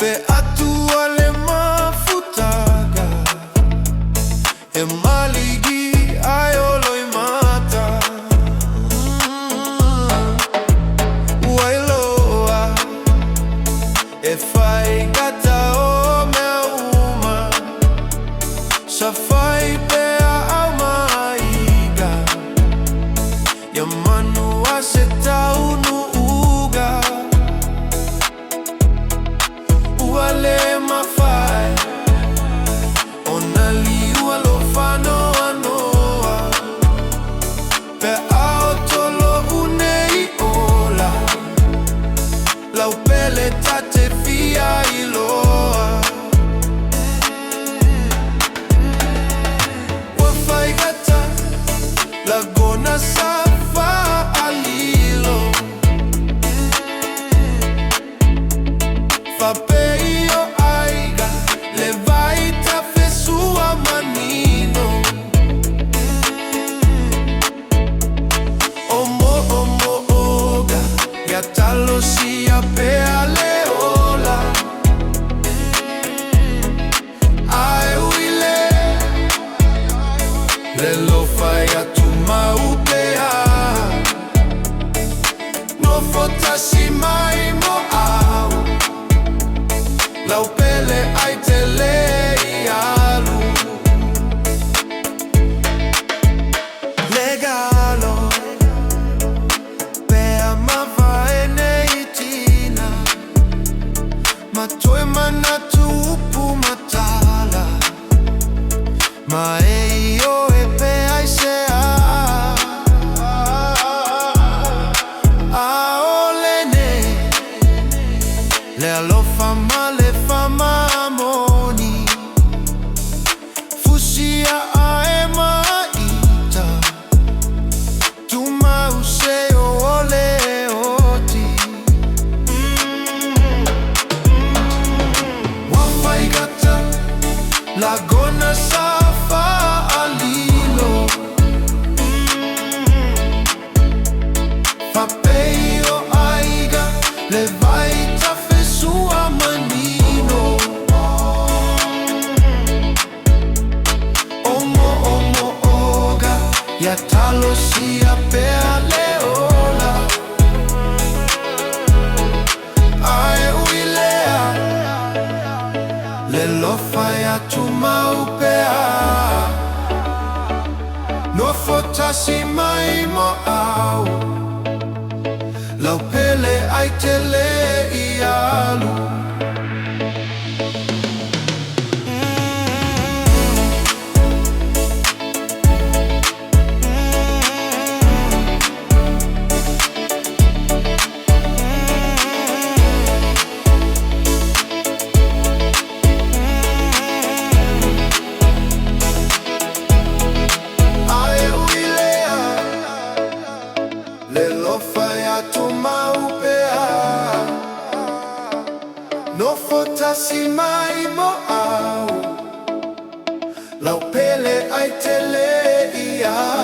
Pe atua le mafutaga e maligi ai oloi mata Wailoa e fai gata o mea uma Sa fai pea au maiga Ia manua se taunu uga Uale mafai Ona liua lo whanoa noa Pe ao tolo unei ola Lau pele tate fia iloa Wafai gata Lagona safa alilo Fapeio aiga Le vai ta fesua manino Omo oga Ya talo si apea leola Ai uile Le lo fai a tu maupea Nofo Tasi Mai mo au Lau pele ai te lei alu Legalo Pea mava e nei tina Ma toi mana tu upu matala Ma e io e pea i se a Aolene Le alofa male fama amoni Fusia ae maita Tu mauseo ole oti Wafai gata Lagona safa alilo Fapeio aiga Le vai ta fesua manino Omo oga Ya talo si apea leola Ai uilea Le lofa ya tu maupea Nofo Tasi Mai mo au Lau pele ai te lei alu Ai uilea Le lofa ya tu maupea Nofo Tasi Mai mo au Lau pele ai te lei alu